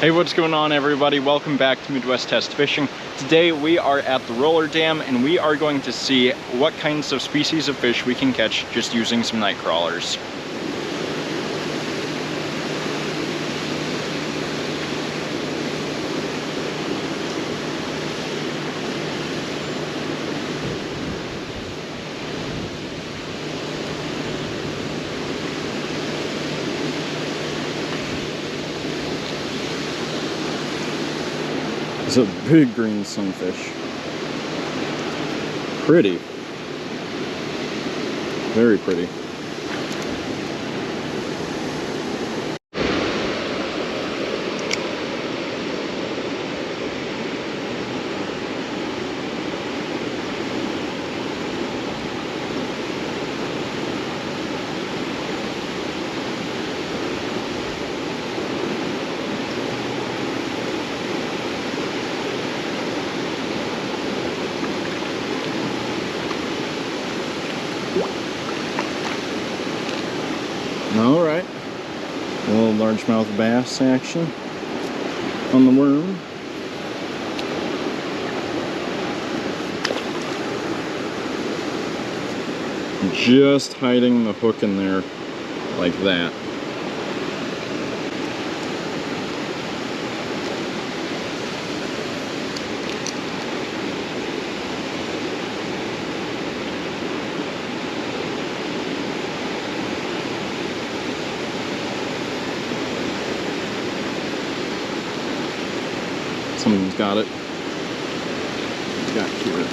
Hey, what's going on, everybody? Welcome back to Midwest Test Fishing. Today we are at the Roller Dam and we are going to see what kinds of species of fish we can catch just using some night crawlers. It's a big green sunfish. Pretty. Very pretty. All right, a little largemouth bass action on the worm. Just hiding the hook in there like that. Someone's got it. Got here.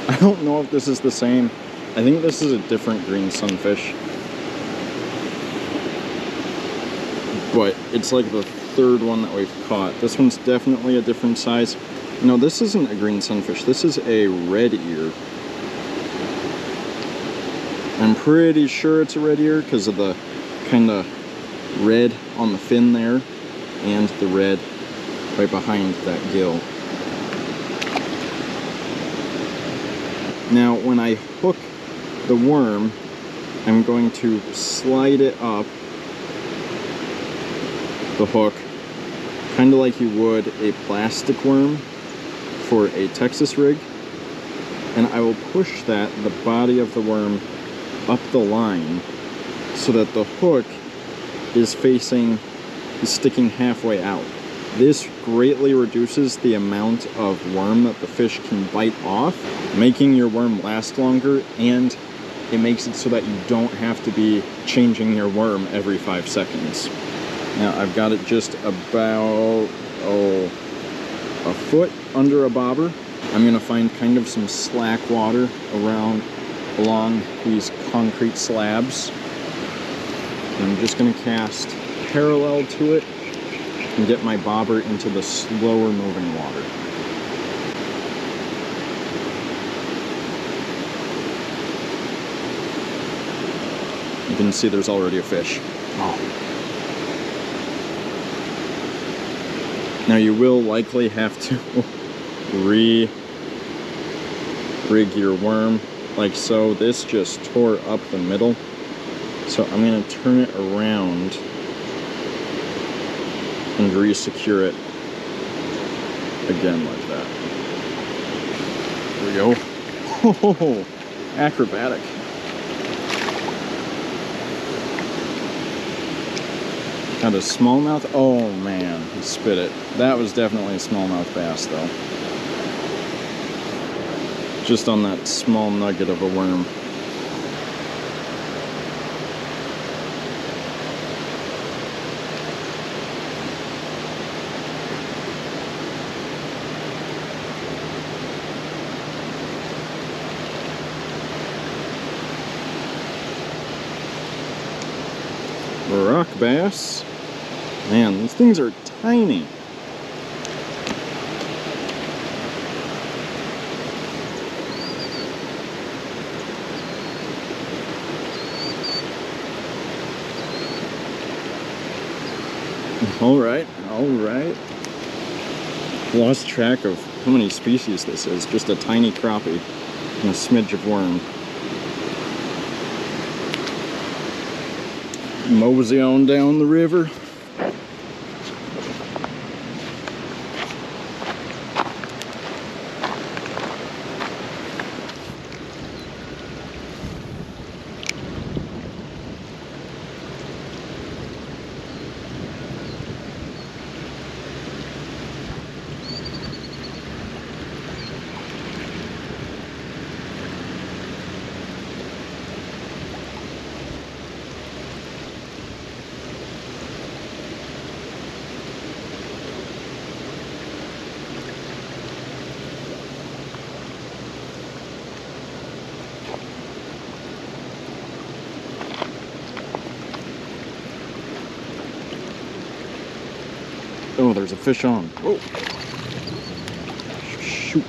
I don't know if this is the same. I think this is a different green sunfish. But it's like the third one that we've caught. This one's definitely a different size. No, this isn't a green sunfish. This is a red ear. I'm pretty sure it's a red ear because of the kind of red on the fin there and the red right behind that gill. Now when I hook the worm, I'm going to slide it up the hook kind of like you would a plastic worm for a Texas rig, and I will push the body of the worm up the line so that the hook is sticking halfway out. This greatly reduces the amount of worm that the fish can bite off, making your worm last longer, and it makes it so that you don't have to be changing your worm every 5 seconds. Now I've got it just about a foot under a bobber. I'm gonna find kind of some slack water along these concrete slabs. I'm just going to cast parallel to it and get my bobber into the slower moving water. You can see there's already a fish. Oh. Now you will likely have to re-rig your worm like so. This just tore up the middle. So I'm going to turn it around and re-secure it again like that. There we go. Oh, acrobatic. Got a smallmouth. Oh man, he spit it. That was definitely a smallmouth bass though. Just on that small nugget of a worm. Rock bass. Man, these things are tiny. All right. Lost track of how many species this is. Just a tiny crappie and a smidge of worm. Mosey on down the river. Oh, there's a fish on. Whoa. Shoot.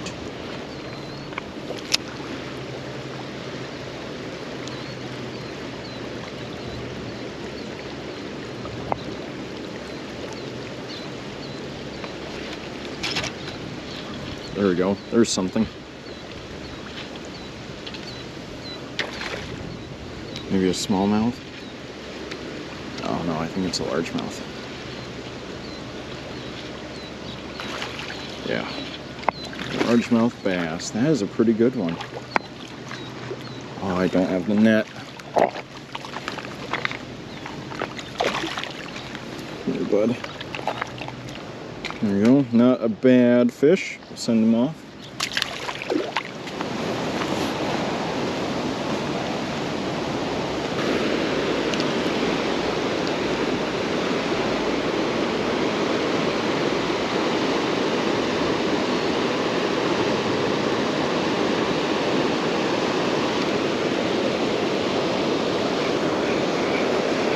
There we go. There's something. Maybe a smallmouth? Oh no, I think it's a largemouth. Yeah, largemouth bass. That is a pretty good one. Oh, I don't have the net. Here, bud. There we go. Not a bad fish. We'll send him off.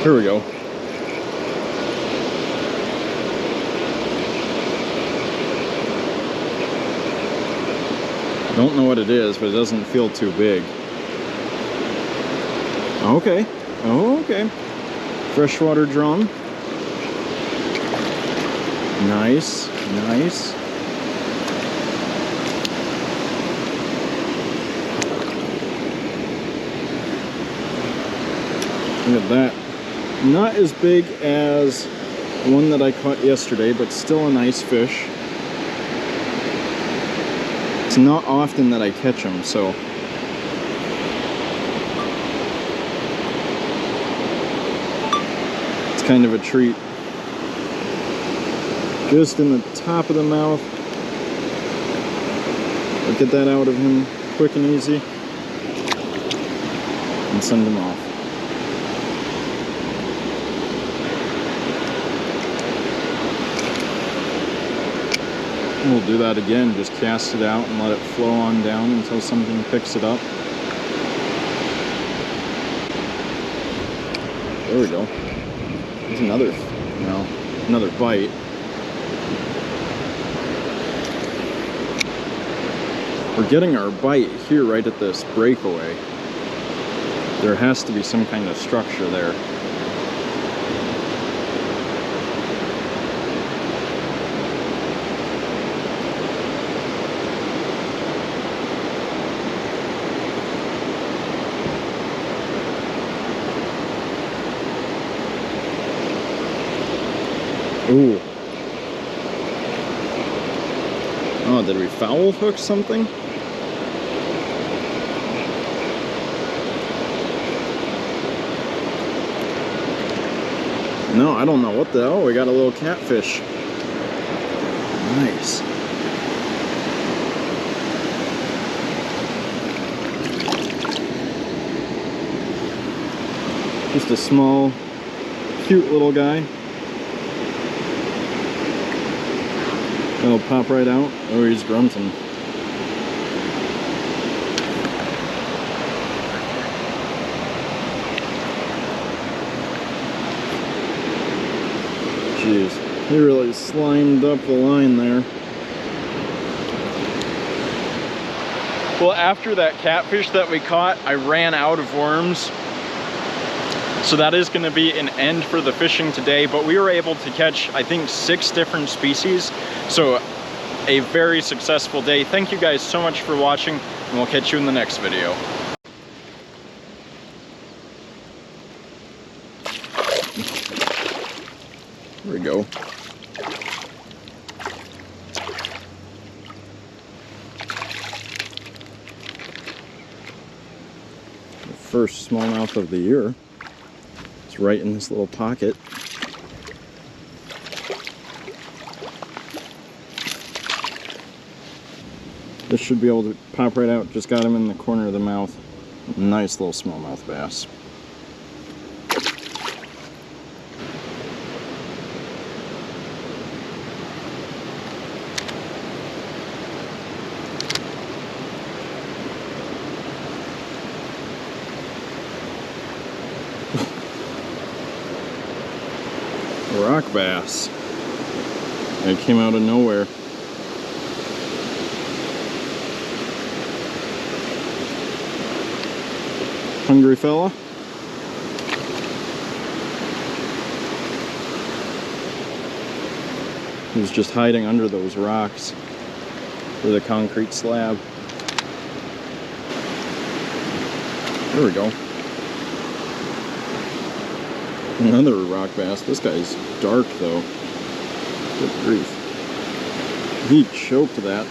Here we go. Don't know what it is, but it doesn't feel too big. Okay. Oh, okay. Freshwater drum. Nice. Nice. Look at that. Not as big as the one that I caught yesterday, but still a nice fish. It's not often that I catch them, so it's kind of a treat. Just in the top of the mouth. I'll get that out of him quick and easy and send him off. We'll do that again, just cast it out and let it flow on down until something picks it up. There we go. There's another bite. We're getting our bite here right at this breakaway. There has to be some kind of structure there. Ooh. Oh, did we foul hook something? No, I don't know what the hell. We got a little catfish. Nice. Just a small, cute little guy. It'll pop right out. Oh, he's grunting. Jeez, he really slimed up the line there. Well, after that catfish that we caught, I ran out of worms. So that is going to be an end for the fishing today, but we were able to catch, I think, 6 different species. So a very successful day. Thank you guys so much for watching, and we'll catch you in the next video. There we go. The first smallmouth of the year. It's right in this little pocket. This should be able to pop right out. Just got him in the corner of the mouth. Nice little smallmouth bass. Rock bass. It came out of nowhere. Hungry fella? He was just hiding under those rocks for the concrete slab. There we go. Another rock bass. This guy's dark though. Good grief. He choked that.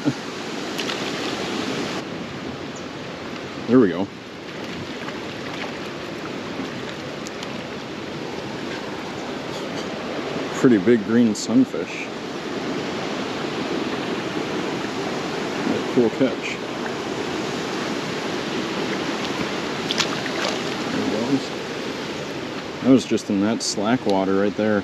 There we go. Pretty big green sunfish. Cool catch. There he goes. That was just in that slack water right there.